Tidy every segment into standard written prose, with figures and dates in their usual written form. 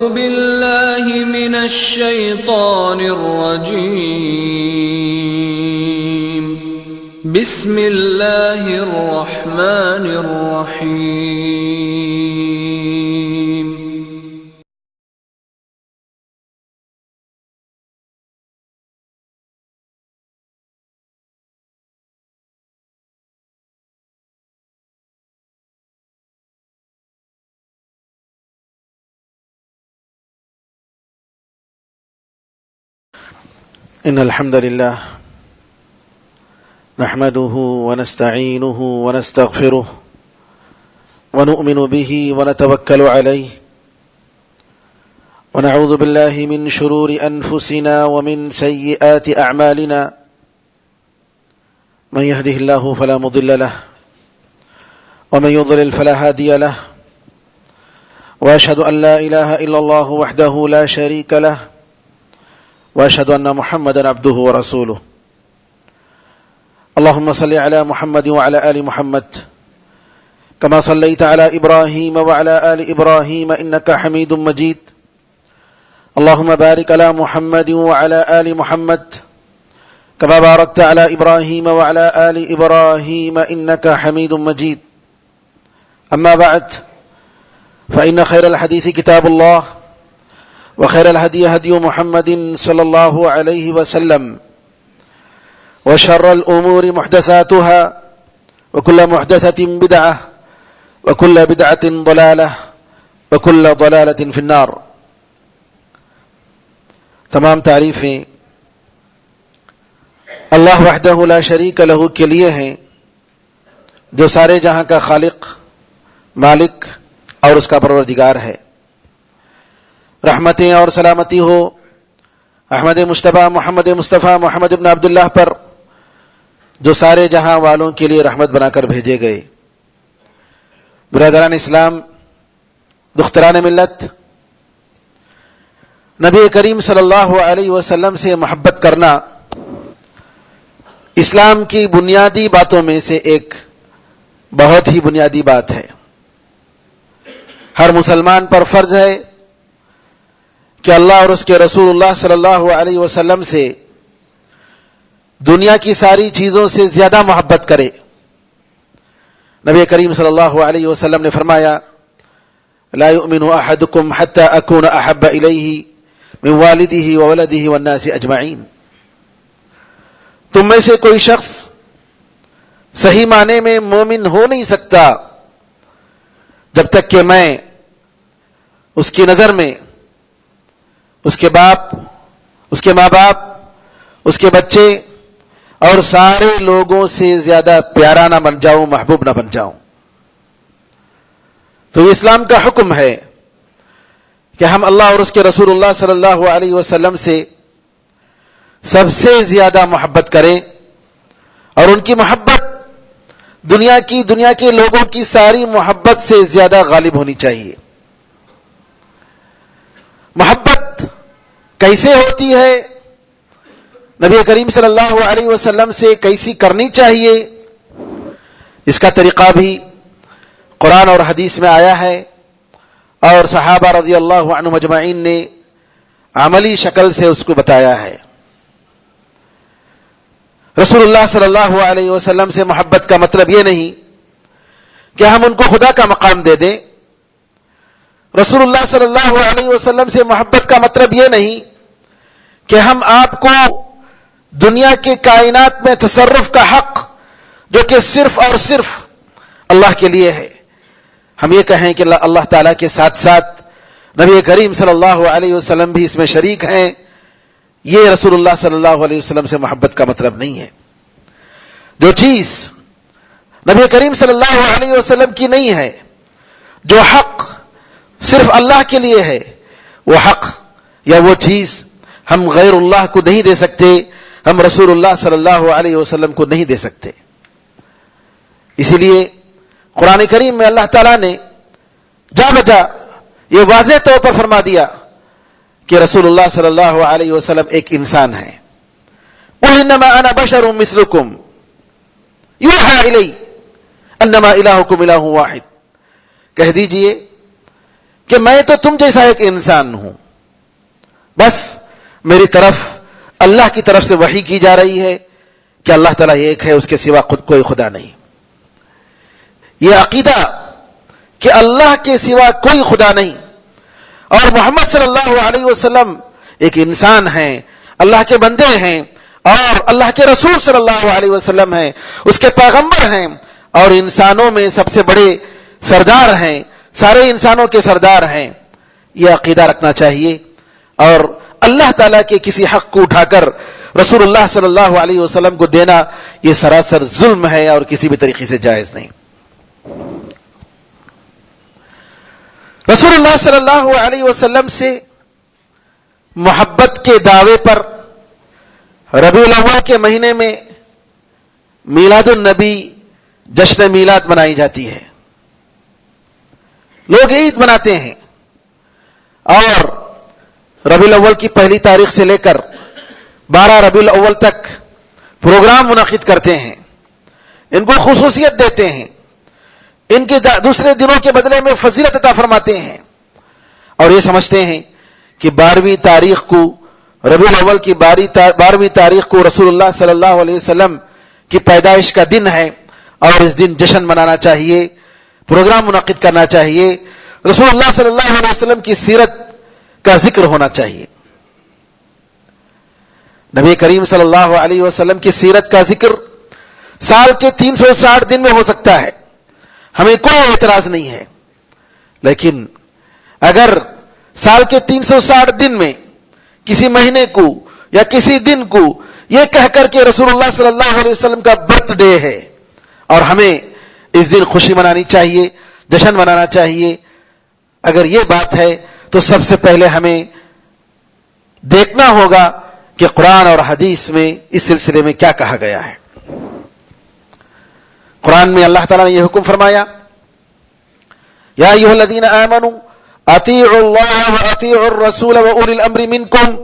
بالله من الشيطان الرجيم بسم الله الرحمن الرحيم إن الحمد لله نحمده ونستعينه ونستغفره ونؤمن به ونتوكل عليه ونعوذ بالله من شرور أنفسنا ومن سيئات أعمالنا من يهده الله فلا مضل له ومن يضلل فلا هادي له وأشهد أن لا إله إلا الله وحده لا شريك له وأشهد أن محمدا عبده ورسوله اللهم صل على محمد وعلى آل محمد كما صليت على إبراهيم وعلى آل إبراهيم إنك حميد مجيد اللهم بارك على محمد وعلى آل محمد كما باركت على إبراهيم وعلى آل إبراهيم إنك حميد مجيد أما بعد فإن خير الحديث كتاب الله وخير الهدي هدي محمد صلى الله عليه وسلم وشر الأمور محدثاتها وكل محدثة بدعة وكل بدعة ضلالة وكل ضلالة في النار. تمام تعریفیں اللہ وحدہ لا شریک لہ کے لیے ہیں جو سارے جہاں کا خالق، مالک اور اس کا پروردگار ہے. رحمتیں اور سلامتی ہو احمد مجتبیٰ محمد مصطفیٰ محمد ابن عبداللہ پر جو سارے جہاں والوں کے لیے رحمت بنا کر بھیجے گئے. برادران اسلام، دختران ملت، نبی کریم صلی اللہ علیہ وسلم سے محبت کرنا اسلام کی بنیادی باتوں میں سے ایک بہت ہی بنیادی بات ہے. ہر مسلمان پر فرض ہے کہ اللہ اور اس کے رسول اللہ صلی اللہ علیہ وسلم سے دنیا کی ساری چیزوں سے زیادہ محبت کرے. نبی کریم صلی اللہ علیہ وسلم نے فرمایا: لا يؤمن احدكم حتى اكون احب اليه من والده وولده والناس اجمعين. تم میں سے کوئی شخص صحیح معنی میں مومن ہو نہیں سکتا جب تک کہ میں اس کی نظر میں اس کے باپ، اس کے ماں باپ، اس کے بچے اور سارے لوگوں سے زیادہ پیارا نہ بن جاؤں، محبوب نہ بن جاؤں. تو یہ اسلام کا حکم ہے کہ ہم اللہ اور اس کے رسول اللہ صلی اللہ علیہ وسلم سے سب سے زیادہ محبت کریں، اور ان کی محبت دنیا کے لوگوں کی ساری محبت سے زیادہ غالب ہونی چاہیے. محبت کیسے ہوتی ہے، نبی کریم صلی اللہ علیہ وسلم سے کیسی کرنی چاہیے، اس کا طریقہ بھی قرآن اور حدیث میں آیا ہے، اور صحابہ رضی اللہ عنہم اجمعین نے عملی شکل سے اس کو بتایا ہے. رسول اللہ صلی اللہ علیہ وسلم سے محبت کا مطلب یہ نہیں کہ ہم ان کو خدا کا مقام دے دیں. رسول اللہ صلی اللہ علیہ وسلم سے محبت کا مطلب یہ نہیں کہ ہم آپ کو دنیا کے کائنات میں تصرف کا حق، جو کہ صرف اور صرف اللہ کے لیے ہے، ہم یہ کہیں کہ اللہ تعالیٰ کے ساتھ ساتھ نبی کریم صلی اللہ علیہ وسلم بھی اس میں شریک ہیں. یہ رسول اللہ صلی اللہ علیہ وسلم سے محبت کا مطلب نہیں ہے. جو چیز نبی کریم صلی اللہ علیہ وسلم کی نہیں ہے، جو حق صرف اللہ کے لیے ہے، وہ حق یا وہ چیز ہم غیر اللہ کو نہیں دے سکتے، ہم رسول اللہ صلی اللہ علیہ وسلم کو نہیں دے سکتے. اسی لیے قرآن کریم میں اللہ تعالیٰ نے جا بجا یہ واضح طور پر فرما دیا کہ رسول اللہ صلی اللہ علیہ وسلم ایک انسان ہے. قُلْ إِنَّمَا أَنَا بَشَرٌ مِثْلُكُمْ يُوحَىٰ إِلَيَّ أَنَّمَا إِلَٰهُكُمْ إِلَٰهٌ وَاحِدٌ. کہہ دیجئے کہ میں تو تم جیسا ایک انسان ہوں، بس میری طرف اللہ کی طرف سے وحی کی جا رہی ہے کہ اللہ تعالیٰ ایک ہے، اس کے سوا کوئی خدا نہیں. یہ عقیدہ کہ اللہ کے سوا کوئی خدا نہیں اور محمد صلی اللہ علیہ وسلم ایک انسان ہیں، اللہ کے بندے ہیں اور اللہ کے رسول صلی اللہ علیہ وسلم ہیں، اس کے پیغمبر ہیں اور انسانوں میں سب سے بڑے سردار ہیں، سارے انسانوں کے سردار ہیں، یہ عقیدہ رکھنا چاہیے. اور اللہ تعالیٰ کے کسی حق کو اٹھا کر رسول اللہ صلی اللہ علیہ وسلم کو دینا یہ سراسر ظلم ہے اور کسی بھی طریقے سے جائز نہیں. رسول اللہ صلی اللہ علیہ وسلم سے محبت کے دعوے پر ربیع الاول کے مہینے میں میلاد النبی جشن میلاد منائی جاتی ہے. لوگ عید مناتے ہیں اور ربیع الاول کی پہلی تاریخ سے لے کر 12 ربیع الاول تک پروگرام منعقد کرتے ہیں، ان کو خصوصیت دیتے ہیں، ان کے دوسرے دنوں کے بدلے میں فضیلت عطا فرماتے ہیں اور یہ سمجھتے ہیں کہ 12ویں تاریخ کو ربیع الاول کی 12ویں تاریخ کو رسول اللہ صلی اللہ علیہ وسلم کی پیدائش کا دن ہے اور اس دن جشن منانا چاہیے، پروگرام منعقد کرنا چاہیے، رسول اللہ صلی اللہ علیہ وسلم کی سیرت کا ذکر ہونا چاہیے. نبی کریم صلی اللہ علیہ وسلم کی سیرت کا ذکر سال کے 360 دن میں ہو سکتا ہے، ہمیں کوئی اعتراض نہیں ہے، لیکن اگر سال کے 360 دن میں کسی مہینے کو یا کسی دن کو یہ کہہ کر کے رسول اللہ صلی اللہ علیہ وسلم کا برتھ ڈے ہے اور ہمیں اس دن خوشی منانی چاہیے، جشن منانا چاہیے، اگر یہ بات ہے تو سب سے پہلے ہمیں دیکھنا ہوگا کہ قرآن اور حدیث میں اس سلسلے میں کیا کہا گیا ہے. قرآن میں اللہ تعالیٰ نے یہ حکم فرمایا، یا ایھا الذین آمنوا اطیعوا اللہ واطیعوا الرسول واولی الامر منکم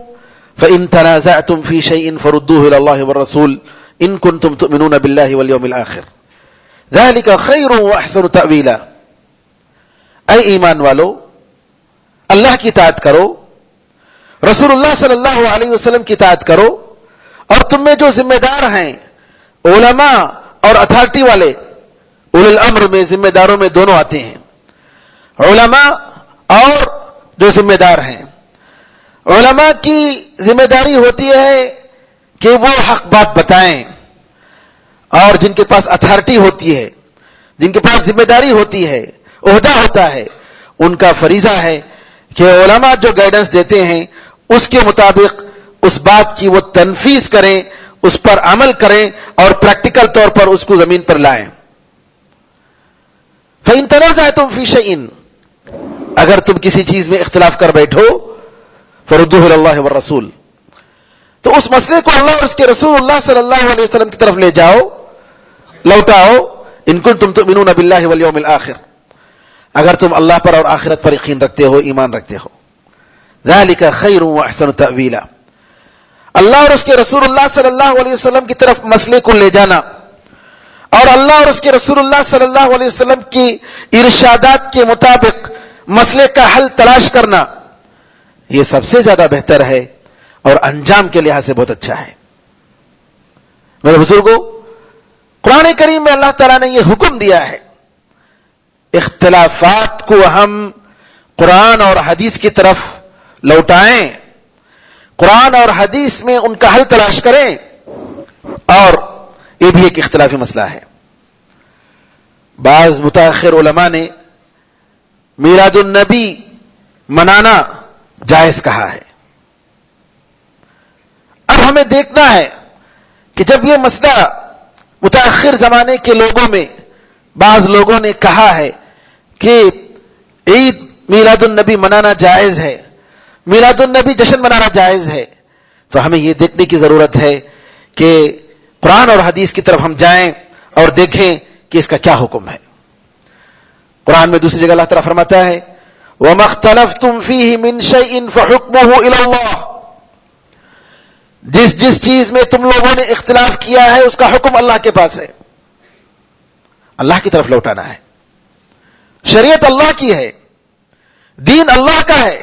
فان تنازعتم فی شیء فردوه الى اللہ والرسول ان کنتم تؤمنون باللہ والیوم الآخر ذلک خیر واحسن تأویلا. اے ایمان والو، اللہ کی اطاعت کرو، رسول اللہ صلی اللہ علیہ وسلم کی اطاعت کرو، اور تم میں جو ذمہ دار ہیں، علماء اور اتھارٹی والے، اولو الامر میں ذمہ داروں میں دونوں آتے ہیں، علماء اور جو ذمہ دار ہیں. علماء کی ذمہ داری ہوتی ہے کہ وہ حق بات بتائیں، اور جن کے پاس اتھارٹی ہوتی ہے، جن کے پاس ذمہ داری ہوتی ہے، عہدہ ہوتا ہے، ان کا فریضہ ہے کہ علماء جو گائیڈنس دیتے ہیں اس کے مطابق اس بات کی وہ تنفیذ کریں، اس پر عمل کریں اور پریکٹیکل طور پر اس کو زمین پر لائیں. فَإِن تَنَازَعْتُمْ فِي شَيْءٍ، اگر تم کسی چیز میں اختلاف کر بیٹھو، فَرُدُّوهُ إِلَى اللَّهِ وَالرَّسُولِ، تو اس مسئلے کو اللہ اور اس کے رسول اللہ صلی اللہ علیہ وسلم کی طرف لے جاؤ، لوٹاؤ. ان کنتم تؤمنون باللہ والیوم الآخر، اگر تم اللہ پر اور آخرت پر یقین رکھتے ہو، ایمان رکھتے ہو. ذالک خیر واحسن تأویلا، اللہ اور اس کے رسول اللہ صلی اللہ علیہ وسلم کی طرف مسئلے کو لے جانا اور اللہ اور اس کے رسول اللہ صلی اللہ علیہ وسلم کی ارشادات کے مطابق مسئلے کا حل تلاش کرنا، یہ سب سے زیادہ بہتر ہے اور انجام کے لحاظ سے بہت اچھا ہے. میرے بزرگوں، قرآن کریم میں اللہ تعالیٰ نے یہ حکم دیا ہے، اختلافات کو ہم قرآن اور حدیث کی طرف لوٹائیں، قرآن اور حدیث میں ان کا حل تلاش کریں. اور یہ بھی ایک اختلافی مسئلہ ہے. بعض متاخر علماء نے میلاد النبی منانا جائز کہا ہے. اب ہمیں دیکھنا ہے کہ جب یہ مسئلہ متاخر زمانے کے لوگوں میں بعض لوگوں نے کہا ہے کہ عید میلاد النبی منانا جائز ہے، میلاد النبی جشن منانا جائز ہے، تو ہمیں یہ دیکھنے کی ضرورت ہے کہ قرآن اور حدیث کی طرف ہم جائیں اور دیکھیں کہ اس کا کیا حکم ہے. قرآن میں دوسری جگہ اللہ تعالیٰ فرماتا ہے وَمَا اخْتَلَفْتُمْ فِيهِ مِنْ شَيْءٍ فَحُكْمُهُ إِلَى اللَّهِ، جس چیز میں تم لوگوں نے اختلاف کیا ہے اس کا حکم اللہ کے پاس ہے، اللہ کی طرف لوٹانا ہے. شریعت اللہ کی ہے، دین اللہ کا ہے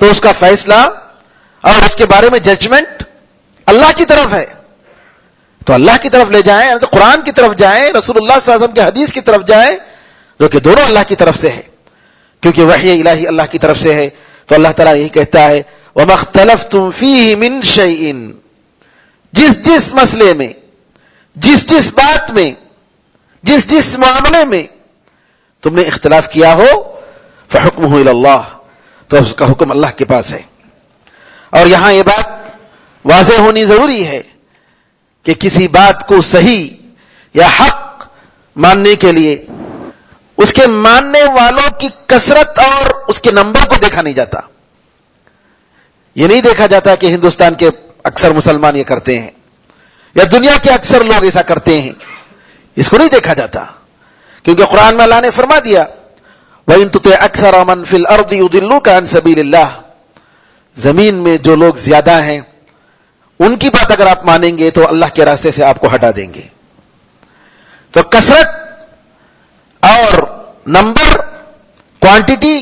تو اس کا فیصلہ اور اس کے بارے میں ججمنٹ اللہ کی طرف ہے، تو اللہ کی طرف لے جائیں، تو قرآن کی طرف جائیں، رسول اللہ صلی اللہ علیہ وسلم کی حدیث کی طرف جائیں، جو کہ دونوں اللہ کی طرف سے ہے، کیونکہ وحی الہی اللہ کی طرف سے ہے۔ تو اللہ تعالیٰ یہی کہتا ہے وَمَا اخْتَلَفْتُمْ فِيهِ مِنْ شَيْءٍ، جس مسئلے میں، جس بات میں، جس معاملے میں تم نے اختلاف کیا ہو فَحُكْمُهُ إِلَى اللَّهِ، تو اس کا حکم اللہ کے پاس ہے۔ اور یہاں یہ بات واضح ہونی ضروری ہے کہ کسی بات کو صحیح یا حق ماننے کے لیے اس کے ماننے والوں کی کثرت اور اس کے نمبر کو دیکھا نہیں جاتا۔ یہ نہیں دیکھا جاتا کہ ہندوستان کے اکثر مسلمان یہ کرتے ہیں یا دنیا کے اکثر لوگ ایسا کرتے ہیں، اس کو نہیں دیکھا جاتا، کیونکہ قرآن میں اللہ نے فرما دیا وَإِن تُطِعْ أَكْثَرَ مَنْ فِي الْأَرْضِ يُضِلُّوكَ عَنْ سَبِيلِ اللَّهِ، زمین میں جو لوگ زیادہ ہیں ان کی بات اگر آپ مانیں گے تو اللہ کے راستے سے آپ کو ہٹا دیں گے۔ تو کثرت اور نمبر، کوانٹٹی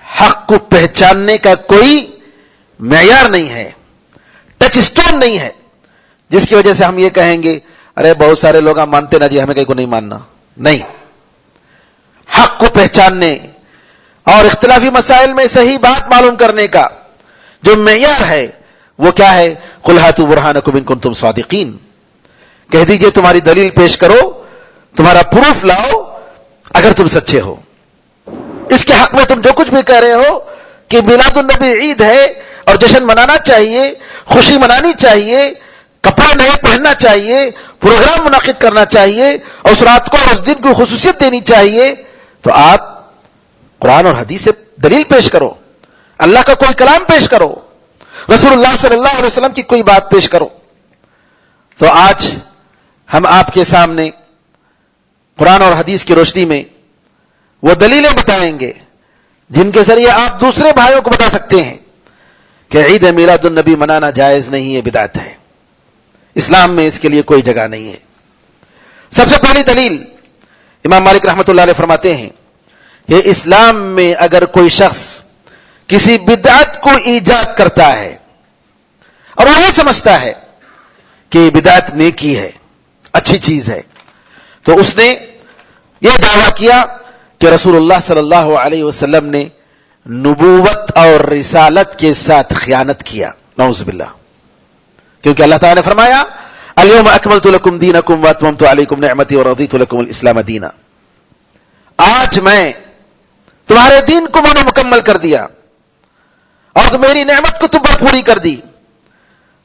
حق کو پہچاننے کا کوئی معیار نہیں ہے، ٹچ اسٹون نہیں ہے جس کی وجہ سے ہم یہ کہیں گے ارے بہت سارے لوگ ہم مانتے نا جی، ہمیں کہیں کو نہیں ماننا۔ نہیں، حق کو پہچاننے اور اختلافی مسائل میں صحیح بات معلوم کرنے کا جو معیار ہے وہ کیا ہے؟ قُلْ هَاتُوا بُرْهَانَكُمْ إِن كُنتُمْ صَادِقِينَ، کہہ دیجئے تمہاری دلیل پیش کرو، تمہارا پروف لاؤ اگر تم سچے ہو۔ اس کے حق میں تم جو کچھ بھی کہہ رہے ہو کہ میلاد النبی عید ہے اور جشن منانا چاہیے، خوشی منانی چاہیے، کپڑے نئے پہننا چاہیے، پروگرام منعقد کرنا چاہیے، اور اس رات کو اور اس دن کو خصوصیت دینی چاہیے، تو آپ قرآن اور حدیث سے دلیل پیش کرو، اللہ کا کوئی کلام پیش کرو، رسول اللہ صلی اللہ علیہ وسلم کی کوئی بات پیش کرو۔ تو آج ہم آپ کے سامنے قرآن اور حدیث کی روشنی میں وہ دلیلیں بتائیں گے جن کے ذریعے آپ دوسرے بھائیوں کو بتا سکتے ہیں کہ عید میلاد النبی منانا جائز نہیں ہے، بدعت ہے، اسلام میں اس کے لیے کوئی جگہ نہیں ہے۔ سب سے پہلی دلیل امام مالک رحمۃ اللہ علیہ فرماتے ہیں کہ اسلام میں اگر کوئی شخص کسی بدعت کو ایجاد کرتا ہے اور وہ یہ سمجھتا ہے کہ بدعت نیکی ہے، اچھی چیز ہے، تو اس نے یہ دعویٰ کیا کہ رسول اللہ صلی اللہ علیہ وسلم نے نبوت اور رسالت کے ساتھ خیانت کیا، نعوذ باللہ، کیونکہ اللہ تعالیٰ نے فرمایا اليوم اکملت لکم دینکم واتممت علیکم نعمتی ورضیت لکم الاسلام دینا، آج میں تمہارے دین کو میں نے مکمل کر دیا اور میری نعمت کو تم پر پوری کر دی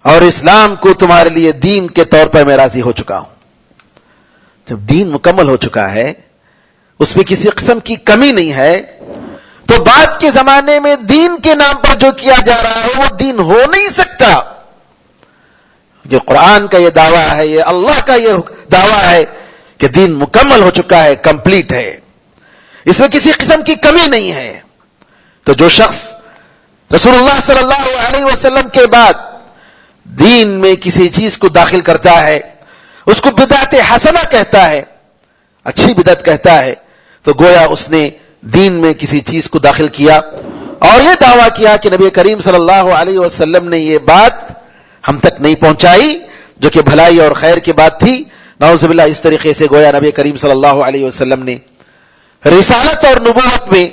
اور اسلام کو تمہارے لیے دین کے طور پر میں راضی ہو چکا ہوں۔ جب دین مکمل ہو چکا ہے، اس میں کسی قسم کی کمی نہیں ہے، تو بعد کے زمانے میں دین کے نام پر جو کیا جا رہا ہے وہ دین ہو نہیں سکتا۔ یہ قرآن کا یہ دعویٰ ہے، یہ اللہ کا یہ دعویٰ ہے کہ دین مکمل ہو چکا ہے، کمپلیٹ ہے، اس میں کسی قسم کی کمی نہیں ہے۔ تو جو شخص رسول اللہ صلی اللہ علیہ وسلم کے بعد دین میں کسی چیز کو داخل کرتا ہے، اس کو بدعت حسنہ کہتا ہے، اچھی بدعت کہتا ہے، تو گویا اس نے دین میں کسی چیز کو داخل کیا اور یہ دعویٰ کیا کہ نبی کریم صلی اللہ علیہ وسلم نے یہ بات ہم تک نہیں پہنچائی جو کہ بھلائی اور خیر کی بات تھی۔ نعوذ باللہ، اس طریقے سے گویا نبی کریم صلی اللہ علیہ وسلم نے رسالت اور نبوت میں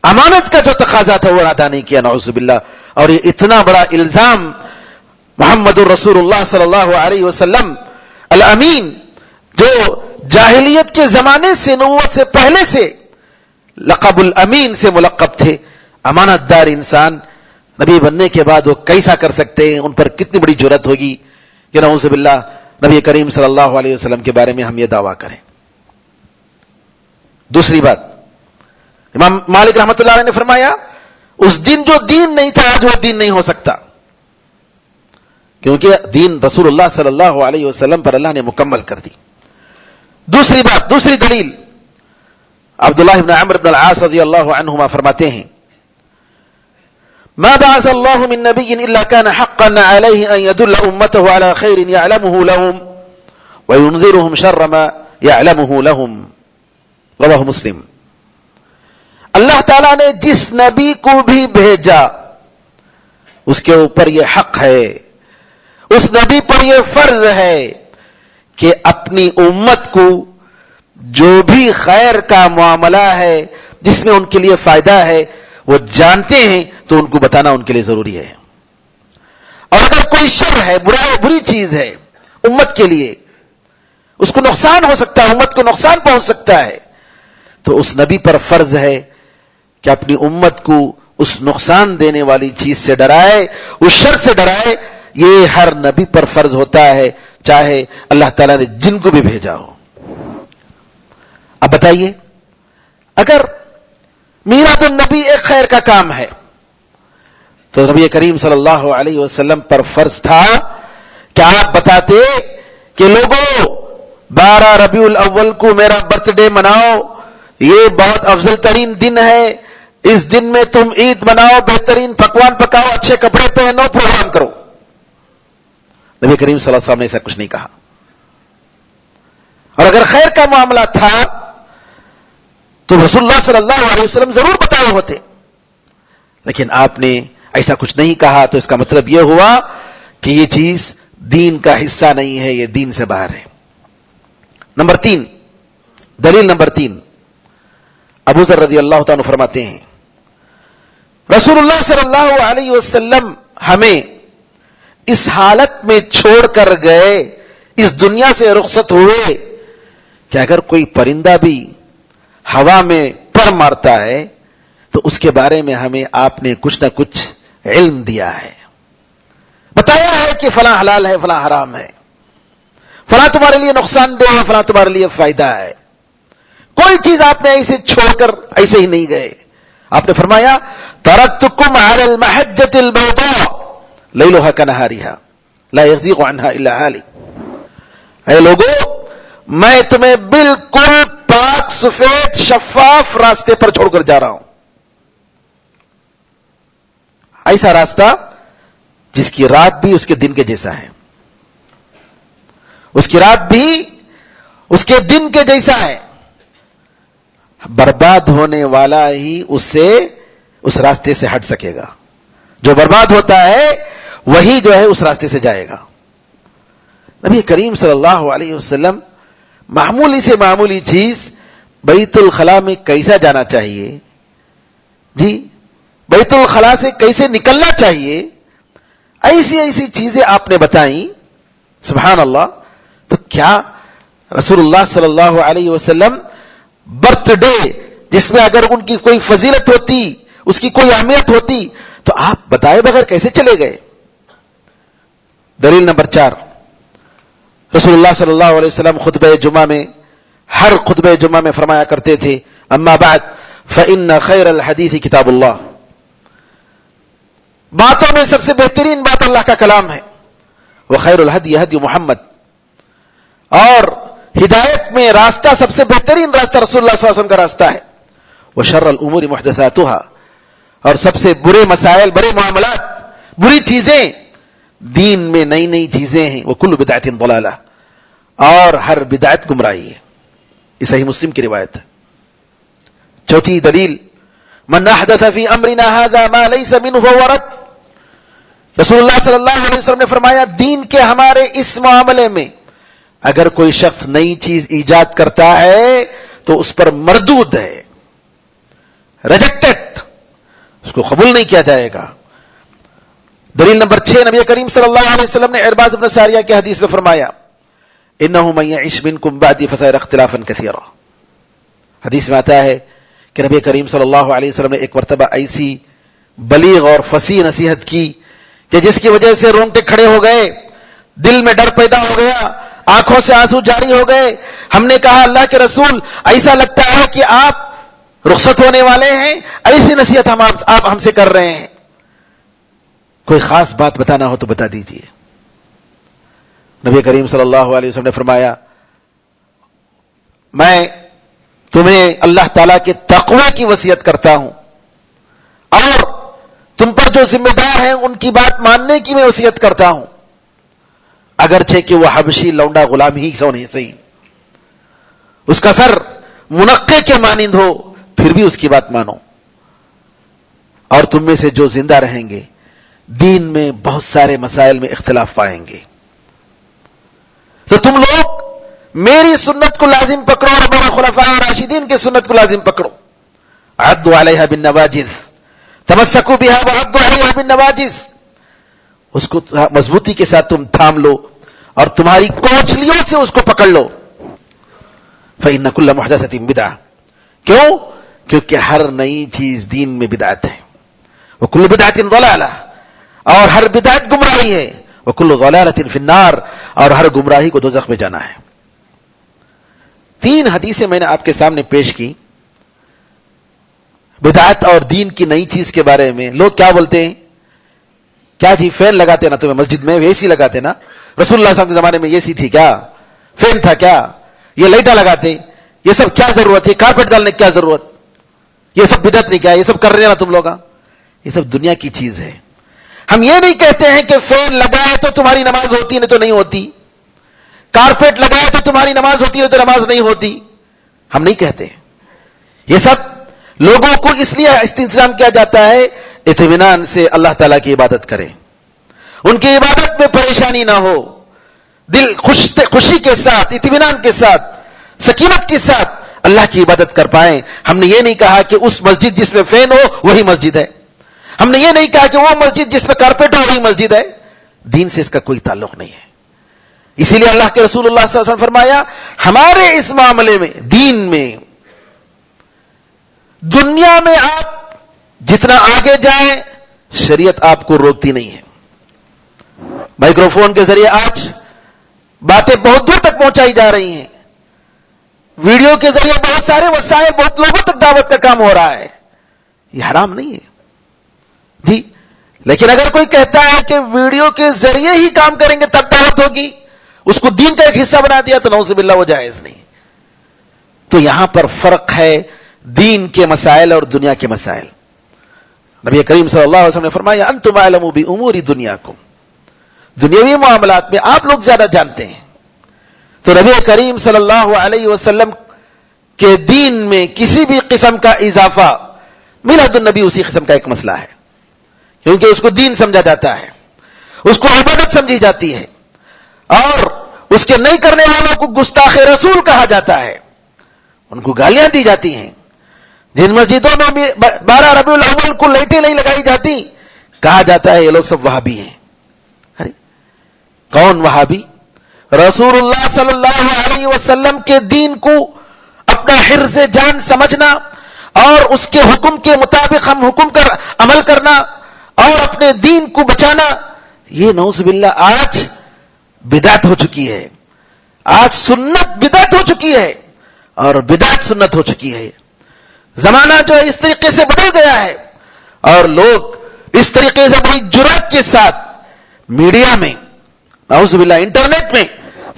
امانت کا جو تقاضا تھا وہ ادا نہیں کیا، نعوذ باللہ۔ اور یہ اتنا بڑا الزام محمد الرسول اللہ صلی اللہ علیہ وسلم الامین، جو جاہلیت کے زمانے سے، نبوت سے پہلے سے لقب الامین سے ملقب تھے، امانت دار انسان، نبی بننے کے بعد وہ کیسا کر سکتے ہیں؟ ان پر کتنی بڑی جرأت ہوگی کہ نعوذ باللہ نبی کریم صلی اللہ علیہ وسلم کے بارے میں ہم یہ دعویٰ کریں۔ دوسری بات، امام مالک رحمۃ اللہ علیہ نے فرمایا اس دن جو دین نہیں تھا آج وہ دین نہیں ہو سکتا، کیونکہ دین رسول اللہ صلی اللہ علیہ وسلم پر اللہ نے مکمل کر دی۔ دوسری بات، دوسری دلیل، عبداللہ بن عمرو بن العاص رضی اللہ عنہما فرماتے ہیں ما بعث اللہ من نبی الا كان حقا علیہ ان يدل امته على خیر يعلمه لهم وينذرهم شر ما يعلمه لهم، رواہ مسلم۔ اللہ تعالیٰ نے جس نبی کو بھی بھیجا اس کے اوپر یہ حق ہے، اس نبی پر یہ فرض ہے کہ اپنی امت کو جو بھی خیر کا معاملہ ہے جس میں ان کے لیے فائدہ ہے وہ جانتے ہیں تو ان کو بتانا ان کے لیے ضروری ہے. اور اگر کوئی شر ہے، بری چیز ہے امت کے لیے، اس کو نقصان ہو سکتا ہے، امت کو نقصان پہنچ سکتا ہے، تو اس نبی پر فرض ہے کہ اپنی امت کو اس نقصان دینے والی چیز سے ڈرائے، اس شر سے ڈرائے. یہ ہر نبی پر فرض ہوتا ہے، چاہے اللہ تعالیٰ نے جن کو بھی بھیجا ہو. اب بتائیے، اگر میلاد النبی ایک خیر کا کام ہے تو نبی کریم صلی اللہ علیہ وسلم پر فرض تھا کہ آپ بتاتے کہ لوگوں 12 ربیع الاول کو میرا برتھ ڈے مناؤ، یہ بہت افضل ترین دن ہے، اس دن میں تم عید مناؤ، بہترین پکوان پکاؤ، اچھے کپڑے پہنو، پروگرام کرو. نبی کریم صلی اللہ علیہ وسلم نے ایسا کچھ نہیں کہا. اور اگر خیر کا معاملہ تھا تو رسول اللہ صلی اللہ علیہ وسلم ضرور بتائے ہوتے، لیکن آپ نے ایسا کچھ نہیں کہا. تو اس کا مطلب یہ ہوا کہ یہ چیز دین کا حصہ نہیں ہے، یہ دین سے باہر ہے. نمبر 3، دلیل نمبر 3، ابو ذر رضی اللہ تعالیٰ فرماتے ہیں رسول اللہ صلی اللہ علیہ وسلم ہمیں اس حالت میں چھوڑ کر گئے، اس دنیا سے رخصت ہوئے کہ اگر کوئی پرندہ بھی ہوا میں پر مارتا ہے تو اس کے بارے میں ہمیں آپ نے کچھ نہ کچھ علم دیا ہے، بتایا ہے کہ فلاں حلال ہے، فلاں حرام ہے، فلاں تمہارے لیے نقصان دہ ہے، فلاں تمہارے لیے فائدہ ہے. کوئی چیز آپ نے ایسے چھوڑ کر ایسے ہی نہیں گئے. آپ نے فرمایا ترکتکم علی المحجۃ البیضاء لیلها کنہارها لا یزیغ عنها الا ہالک. اے لوگوں، میں تمہیں بالکل پاک سفید شفاف راستے پر چھوڑ کر جا رہا ہوں، ایسا راستہ جس کی رات بھی اس کے دن کے جیسا ہے، اس کی رات بھی اس کے دن کے جیسا ہے. برباد ہونے والا ہی اس راستے سے ہٹ سکے گا. جو برباد ہوتا ہے وہی جو ہے اس راستے سے جائے گا. نبی کریم صلی اللہ علیہ وسلم معمولی سے معمولی چیز بیت الخلاء میں کیسا جانا چاہیے، جی بیت الخلاء سے کیسے نکلنا چاہیے، ایسی چیزیں آپ نے بتائیں. سبحان اللہ. تو کیا رسول اللہ صلی اللہ علیہ وسلم برتھ ڈے جس میں اگر ان کی کوئی فضیلت ہوتی، اس کی کوئی اہمیت ہوتی، تو آپ بتائے بغیر کیسے چلے گئے؟ دلیل نمبر 4، رسول اللہ صلی اللہ علیہ وسلم خطبہ جمعہ میں، ہر خطبہ جمعہ میں فرمایا کرتے تھے اما بعد فإن خیر الحدیث کتاب اللہ. باتوں میں سب سے بہترین بات اللہ کا کلام ہے. وخیر الہدی ہدی محمد. اور ہدایت میں راستہ سب سے بہترین راستہ رسول اللہ صلی اللہ علیہ وسلم کا راستہ ہے. وشر الامور محدثاتها. اور سب سے برے مسائل، برے معاملات، بری چیزیں دین میں نئی چیزیں ہیں. وکل بدعت ضلالہ. اور ہر بدعت گمراہی ہے. یہ صحیح مسلم کی روایت ہے. چوتھی دلیل، من احدث فی امرنا هذا ما ليس منه فهو رد. رسول اللہ صلی اللہ علیہ وسلم نے فرمایا دین کے ہمارے اس معاملے میں اگر کوئی شخص نئی چیز ایجاد کرتا ہے تو اس پر مردود ہے، ریجیکٹڈ، اس کو قبول نہیں کیا جائے گا. دلیل نمبر 6، نبی کریم صلی اللہ علیہ وسلم نے ارباز بن ساریہ کی حدیث میں فرمایا انه من يعش منكم بعدي فسيرى اختلافا كثيرا. حدیث میں آتا ہے کہ نبی کریم صلی اللہ علیہ وسلم نے ایک مرتبہ ایسی بلیغ اور فصیح نصیحت کی کہ جس کی وجہ سے رونگٹے کھڑے ہو گئے، دل میں ڈر پیدا ہو گیا، آنکھوں سے آنسو جاری ہو گئے. ہم نے کہا اللہ کے رسول، ایسا لگتا ہے کہ آپ رخصت ہونے والے ہیں، ایسی نصیحت آپ ہم سے کر رہے ہیں، کوئی خاص بات بتانا ہو تو بتا دیجئے. نبی کریم صلی اللہ علیہ وسلم نے فرمایا میں تمہیں اللہ تعالیٰ کے تقوی کی وصیت کرتا ہوں اور تم پر جو ذمہ دار ہیں ان کی بات ماننے کی میں وصیت کرتا ہوں، اگرچہ کہ وہ حبشی لونڈا غلام ہی سو نہیں صحیح، اس کا سر منقے کے مانند ہو، پھر بھی اس کی بات مانو. اور تم میں سے جو زندہ رہیں گے دین میں بہت سارے مسائل میں اختلاف پائیں گے. تو تم لوگ میری سنت کو لازم پکڑو اور ہمارے خلفاء راشدین کی سنت کو لازم پکڑو. عضوا علیہا بالنواجذ تمسکوا بها وعضوا علیہا بالنواجذ. اس کو مضبوطی کے ساتھ تم تھام لو اور تمہاری کوچلیوں سے اس کو پکڑ لو. فإن كل محدثة بدعة. کیوں؟ کیونکہ ہر نئی چیز دین میں بدعت ہے. وكل بدعة ضلالة. اور ہر بدعت گمراہی ہے. وكل ضلالة في النار. اور ہر گمراہی کو دوزخ میں جانا ہے. 3 حدیثیں میں نے آپ کے سامنے پیش کی بدعت اور دین کی نئی چیز کے بارے میں. لوگ کیا بولتے ہیں؟ کیا جی فین لگاتے نا تمہیں مسجد میں, اے سی لگاتے نا. رسول اللہ صلی اللہ علیہ وسلم کے زمانے میں اے سی تھی کیا؟ فین تھا کیا؟ یہ لائٹا لگاتے, یہ سب کیا ضرورت ہے؟ کارپیٹ ڈالنے کی کیا ضرورت؟ یہ سب بدعت نہیں کیا؟ یہ سب کر رہے ہیں نا تم لوگ. یہ سب دنیا کی چیز ہے. ہم یہ نہیں کہتے ہیں کہ فین لگائے تو تمہاری نماز ہوتی نہیں تو نہیں ہوتی, کارپیٹ لگائے تو تمہاری نماز ہوتی ہے تو نماز نہیں ہوتی. ہم نہیں کہتے. یہ سب لوگوں کو اس لیے انتظام کیا جاتا ہے اطمینان سے اللہ تعالیٰ کی عبادت کریں, ان کی عبادت میں پریشانی نہ ہو, دل خوشی کے ساتھ, اطمینان کے ساتھ, سکینت کے ساتھ اللہ کی عبادت کر پائیں. ہم نے یہ نہیں کہا کہ اس مسجد جس میں فین ہو وہی مسجد ہے. ہم نے یہ نہیں کہا کہ وہ مسجد جس میں کارپیٹ ہو وہی مسجد ہے. دین سے اس کا کوئی تعلق نہیں ہے. اسی لیے اللہ کے رسول اللہ صلی اللہ علیہ وسلم نے فرمایا ہمارے اس معاملے میں, دین میں, دنیا میں آپ جتنا آگے جائیں شریعت آپ کو روکتی نہیں ہے. مائکروفون کے ذریعے آج باتیں بہت دور تک پہنچائی جا رہی ہیں, ویڈیو کے ذریعے بہت سارے وسائل بہت لوگوں تک دعوت کا کام ہو رہا ہے. یہ حرام نہیں ہے جی, لیکن اگر کوئی کہتا ہے کہ ویڈیو کے ذریعے ہی کام کریں گے تب دعوت ہوگی, اس کو دین کا ایک حصہ بنا دیا تو نعوذ باللہ وہ جائز نہیں. تو یہاں پر فرق ہے دین کے مسائل اور دنیا کے مسائل. نبی کریم صلی اللہ علیہ وسلم نے فرمایا انتم اعلم بامور دنیاکم, دنیاوی معاملات میں آپ لوگ زیادہ جانتے ہیں. تو نبی کریم صلی اللہ علیہ وسلم کے دین میں کسی بھی قسم کا اضافہ, میلاد النبی اسی قسم کا ایک مسئلہ ہے, کیونکہ اس کو دین سمجھا جاتا ہے, اس کو عبادت سمجھی جاتی ہے, اور اس کے نہیں کرنے والوں کو گستاخ رسول کہا جاتا ہے, ان کو گالیاں دی جاتی ہیں. جن مسجدوں میں بھی 12 ربیع الاول کو لائٹیں نہیں لگائی جاتی کہا جاتا ہے یہ لوگ سب وہابی ہیں. ارے کون وہابی؟ رسول اللہ صلی اللہ علیہ وسلم کے دین کو اپنا حرز جان سمجھنا اور اس کے حکم کے مطابق ہم حکم کر عمل کرنا اور اپنے دین کو بچانا, یہ نعوذ باللہ آج بدعت ہو چکی ہے. آج سنت بدعت ہو چکی ہے اور بدعت سنت ہو چکی ہے. زمانہ جو ہے اس طریقے سے بدل گیا ہے اور لوگ اس طریقے سے بڑی جرات کے ساتھ میڈیا میں, نعوذ باللہ انٹرنیٹ میں,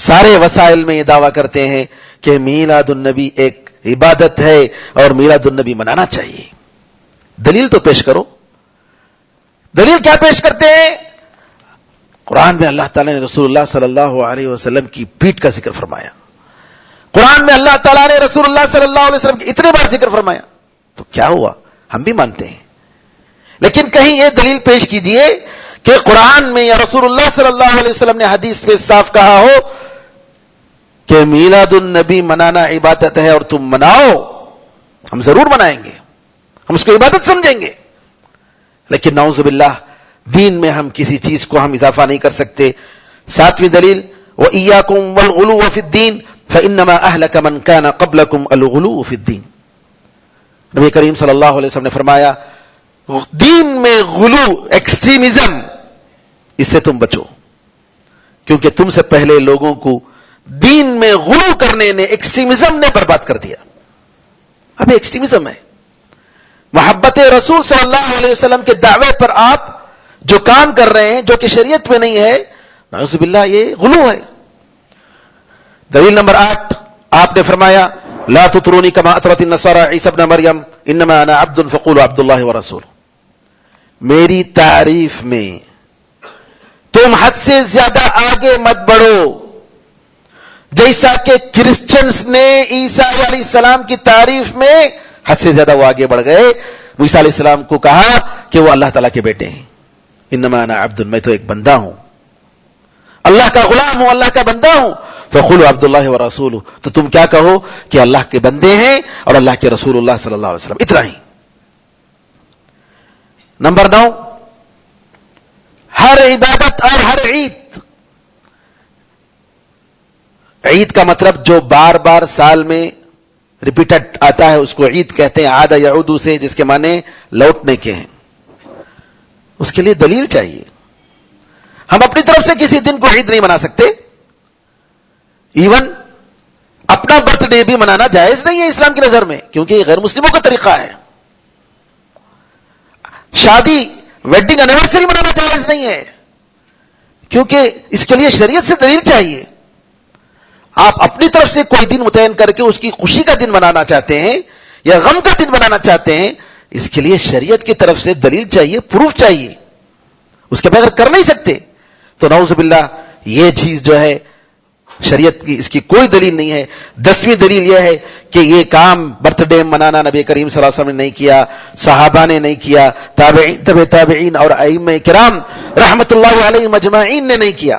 سارے وسائل میں یہ دعویٰ کرتے ہیں کہ میلاد النبی ایک عبادت ہے اور میلاد النبی منانا چاہیے. دلیل تو پیش کرو. دلیل کیا پیش کرتے ہیں؟ قرآن میں اللہ تعالیٰ نے رسول اللہ صلی اللہ علیہ وسلم کی پیٹھ کا ذکر فرمایا. قرآن میں اللہ تعالیٰ نے رسول اللہ صلی اللہ علیہ وسلم کی اتنے بار ذکر فرمایا. تو کیا ہوا؟ ہم بھی مانتے ہیں, لیکن کہیں یہ دلیل پیش کیجئے کہ قرآن میں یا رسول اللہ صلی اللہ علیہ وسلم نے حدیث میں صاف کہا ہو کہ میلاد النبی منانا عبادت ہے اور تم مناؤ. ہم ضرور منائیں گے, ہم اس کو عبادت سمجھیں گے, لیکن نعوذ باللہ دین میں ہم کسی چیز کو ہم اضافہ نہیں کر سکتے. 7ویں دلیل وَإِيَّاكُمْ وَالْغُلُوَّ فِي الدِّينِ فَإِنَّمَا أَهْلَكَ مَنْ كَانَ قَبْلَكُمْ الْغُلُوُّ فِي الدِّينِ. نبی کریم صلی اللہ علیہ وسلم نے فرمایا دین میں غلو, ایکسٹریمزم, اس سے تم بچو, کیونکہ تم سے پہلے لوگوں کو دین میں غلو کرنے نے, ایکسٹریمزم نے برباد کر دیا. اب ایکسٹریمزم ہے. محبت رسول صلی اللہ علیہ وسلم کے دعوے پر آپ جو کام کر رہے ہیں جو کہ شریعت میں نہیں ہے, نعوذ باللہ یہ غلو ہے. دلیل نمبر 8 آپ نے فرمایا لا تطرونی کما اطرت النصارى عیسی ابن مریم انما انا عبد فقولوا عبد اللہ ورسولہ. میری تعریف میں تم حد سے زیادہ آگے مت بڑھو, جیسا کہ کرسچنز نے عیسیٰ علیہ السلام کی تعریف میں حد سے زیادہ وہ آگے بڑھ گئے. موسیٰ علیہ السلام کو کہا کہ وہ اللہ تعالیٰ کے بیٹے ہیں. انما انا عبد، میں تو ایک بندہ ہوں، اللہ کا غلام ہوں، اللہ کا بندہ ہوں. فقولوا عبد اللہ ورسولہ، تو تم کیا کہو کہ اللہ کے بندے ہیں اور اللہ کے رسول اللہ صلی اللہ علیہ وسلم، اتنا ہی. نمبر 9، ہر عبادت اور ہر عید، عید کا مطلب جو بار بار سال میں ریپیٹڈ آتا ہے اس کو عید کہتے ہیں. عاد یعود سے، جس کے معنی لوٹنے کے ہیں. اس کے لیے دلیل چاہیے. ہم اپنی طرف سے کسی دن کو عید نہیں منا سکتے. ایون اپنا برتھ ڈے بھی منانا جائز نہیں ہے اسلام کی نظر میں، کیونکہ یہ غیر مسلموں کا طریقہ ہے. شادی ویڈنگ اینیورسری منانا جائز نہیں ہے، کیونکہ اس کے لیے شریعت سے دلیل چاہیے. آپ اپنی طرف سے کوئی دن متعین کر کے اس کی خوشی کا دن منانا چاہتے ہیں یا غم کا دن منانا چاہتے ہیں، اس کے لیے شریعت کی طرف سے دلیل چاہیے، پروف چاہیے. اس کے بغیر کر نہیں سکتے. تو نعوذ باللہ یہ چیز جو ہے شریعت کی، اس کی کوئی دلیل نہیں ہے. 10ویں دلیل یہ ہے کہ یہ کام برتھ ڈے منانا نبی کریم صلی اللہ علیہ وسلم نے نہیں کیا، صحابہ نے نہیں کیا، تابعین تبع تابعین اور ائمہ کرام رحمت اللہ علیہ مجمعین نے نہیں کیا.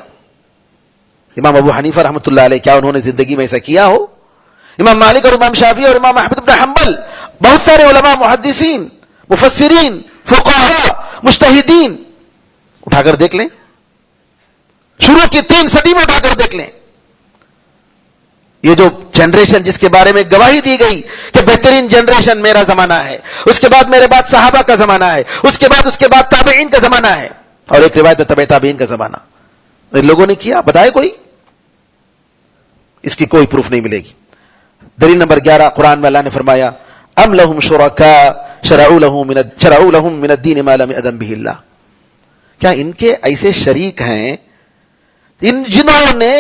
امام ابو حنیفہ رحمت اللہ علیہ، کیا انہوں نے زندگی میں ایسا کیا ہو؟ امام مالک اور امام شافعی اور امام احمد بن حنبل، بہت سارے علماء، محدثین، مفسرین، فقہاء، مجتہدین، اٹھا کر دیکھ لیں، شروع کی 3 صدی میں اٹھا کر دیکھ لیں. یہ جو جنریشن جس کے بارے میں گواہی دی گئی کہ بہترین جنریشن میرا زمانہ ہے، اس کے بعد میرے بعد صحابہ کا زمانہ ہے، اس کے بعد تابعین کا زمانہ ہے، اور ایک روایت میں تبع تابعین کا زمانہ، ان لوگوں نے کیا؟ بتائے کوئی؟ اس کی کوئی پروف نہیں ملے گی. دلیل نمبر 11، قرآن میں اللہ نے فرمایا ام لهم شرکاء شرعوا لهم من الدین ما لم یأذن به اللہ. کیا ان کے ایسے شریک ہیں جنہوں نے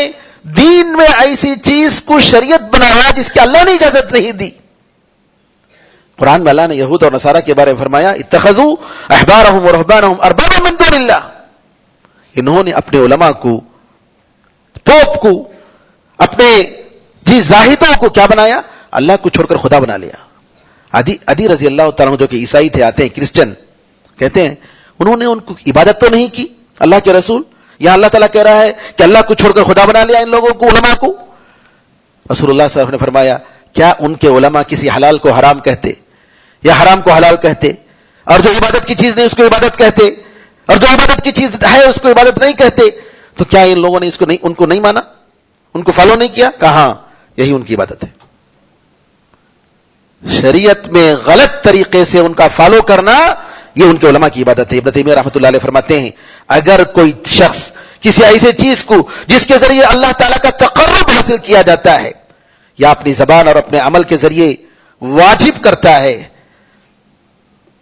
دین میں ایسی چیز کو شریعت بنایا جس کی اللہ نے اجازت نہیں دی؟ قرآن میں اللہ نے یہود اور نصارہ کے بارے میں فرمایا اتخذوا احبارهم ورهبانهم اربابا من دون اللہ. انہوں نے اپنے علماء کو، پوپ کو، اپنے زاہدوں کو کیا بنایا؟ اللہ کو چھوڑ کر خدا بنا لیا. عدی رضی اللہ تعالیٰ عنہ جو کہ عیسائی تھے، آتے ہیں کرسچن، کہتے ہیں انہوں نے ان کو عبادت تو نہیں کی اللہ کے رسول. یہاں اللہ تعالیٰ کہہ رہا ہے کہ اللہ کو چھوڑ کر خدا بنا لیا ان لوگوں کو، علماء کو. رسول اللہ صلی اللہ علیہ وسلم نے فرمایا کیا ان کے علماء کسی حلال کو حرام کہتے یا حرام کو حلال کہتے؟ اور جو عبادت کی چیز نہیں اس کو عبادت کہتے، اور جو عبادت کی چیز ہے اس کو عبادت نہیں کہتے؟ تو کیا ان لوگوں نے ان کو نہیں مانا، ان کو فالو نہیں کیا؟ کہاں، یہی ان کی عبادت ہے. شریعت میں غلط طریقے سے ان کا فالو کرنا، یہ ان کے علماء کی عبادت ہے. ابن تیمیہ رحمۃ اللہ علیہ فرماتے ہیں اگر کوئی شخص کسی ایسے چیز کو جس کے ذریعے اللہ تعالیٰ کا تقرب حاصل کیا جاتا ہے یا اپنی زبان اور اپنے عمل کے ذریعے واجب کرتا ہے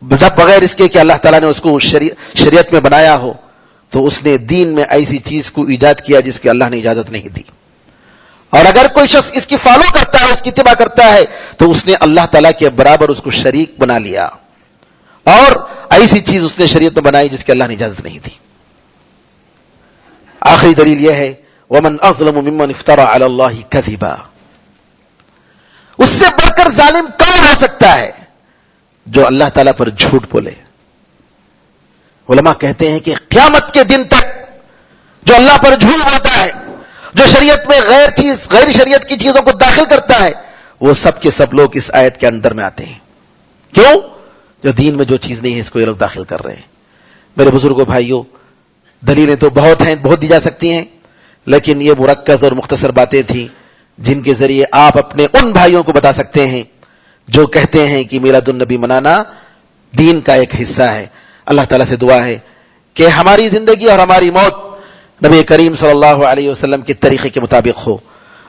بغیر اس کے کہ اللہ تعالیٰ نے اس کو شریعت میں بنایا ہو، تو اس نے دین میں ایسی چیز کو ایجاد کیا جس کی اللہ نے اجازت نہیں دی. اور اگر کوئی شخص اس کی فالو کرتا ہے، اس کی اتباع کرتا ہے، تو اس نے اللہ تعالیٰ کے برابر اس کو شریک بنا لیا، اور ایسی چیز اس نے شریعت میں بنائی جس کی اللہ نے اجازت نہیں دی. آخری دلیل یہ ہے وَمَنْ أَظْلَمُ مِمَّنِ افْتَرَى عَلَى اللَّهِ كَذِبًا. اس سے بڑھ کر ظالم کون ہو سکتا ہے جو اللہ تعالیٰ پر جھوٹ بولے؟ علماء کہتے ہیں کہ قیامت کے دن تک جو اللہ پر جھوٹ بولتا ہے، جو شریعت میں غیر شریعت کی چیزوں کو داخل کرتا ہے، وہ سب کے سب لوگ اس آیت کے اندر میں آتے ہیں. کیوں؟ جو دین میں جو چیز نہیں ہے اس کو یہ لوگ داخل کر رہے ہیں. میرے بزرگوں، بھائیوں، دلیلیں تو بہت ہیں، بہت دی جا سکتی ہیں، لیکن یہ مرکز اور مختصر باتیں تھیں جن کے ذریعے آپ اپنے ان بھائیوں کو بتا سکتے ہیں جو کہتے ہیں کہ میلاد النبی منانا دین کا ایک حصہ ہے. اللہ تعالیٰ سے دعا ہے کہ ہماری زندگی اور ہماری موت نبی کریم صلی اللہ علیہ وسلم کے طریقے کے مطابق ہو،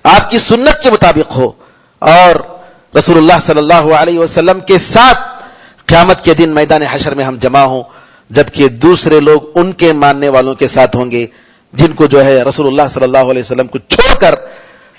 آپ کی سنت کے مطابق ہو، اور رسول اللہ صلی اللہ علیہ وسلم کے ساتھ قیامت کے دن میدان حشر میں ہم جمع ہوں، جبکہ دوسرے لوگ ان کے ماننے والوں کے ساتھ ہوں گے جن کو جو ہے رسول اللہ صلی اللہ علیہ وسلم کو چھوڑ کر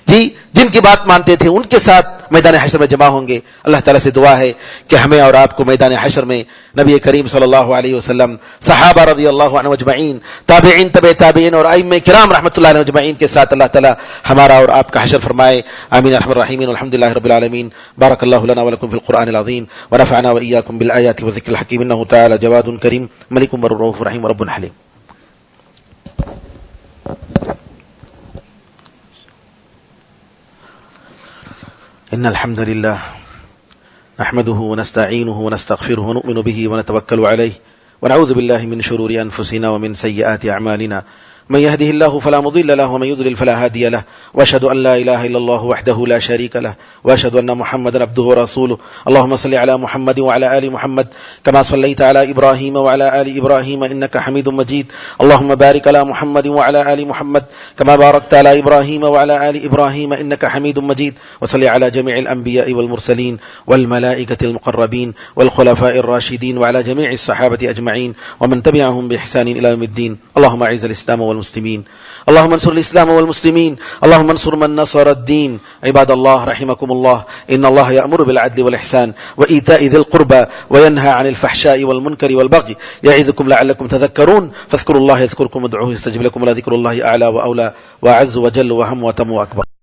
جی جن کی بات مانتے تھے ان کے ساتھ میدان حشر میں جمع ہوں گے. اللہ تعالیٰ سے دعا ہے کہ ہمیں اور آپ کو میدان حشر میں نبی کریم صلی اللہ علیہ وسلم، صحابہ رضی اللہ عنہ اجمعین، تابعین، تبع تابعین اور ائمہ کرام رحمۃ اللہ علیہ اجمعین کے ساتھ اللہ تعالیٰ ہمارا اور آپ کا حشر فرمائے. آمین ارحم الراحمین. الحمدللہ رب العالمین. بارک اللہ لنا ولکم فی القرآن العظیم ونفعنا وإیاکم بالآیات والذکر الحکیم. انہ تعالی جواد کریم ملک رؤوف رحیم رب حلیم. إن الحمد لله نحمده ونستعينه ونستغفره ونؤمن به ونتوكل عليه ونعوذ بالله من شرور أنفسنا ومن سيئات أعمالنا. من يهده الله فلا مضل له ومن يضلل فلا هادي له واشهد ان لا اله الا الله وحده لا شريك له واشهد ان محمدا عبده ورسوله. اللهم صل على محمد وعلى ال محمد كما صليت على ابراهيم وعلى ال ابراهيم انك حميد مجيد. اللهم بارك على محمد وعلى ال محمد كما باركت على ابراهيم وعلى ال ابراهيم انك حميد مجيد. وصل على جميع الانبياء والمرسلين والملائكه المقربين والخلفاء الراشدين وعلى جميع الصحابه اجمعين ومن تبعهم باحسان الى يوم الدين. اللهم اعز الاسلام والمسلمين. اللهم انصر الاسلام والمسلمين. اللهم انصر من نصر الدين. عباد الله رحمكم الله، ان الله يأمر بالعدل والاحسان وايتاء ذي القربى وينهى عن الفحشاء والمنكر والبغي يعظكم لعلكم تذكرون. فاذكروا الله يذكركم وادعوه يستجب لكم، ولذكر الله اعلى واولى واعز وجل واهم واتم واكبر.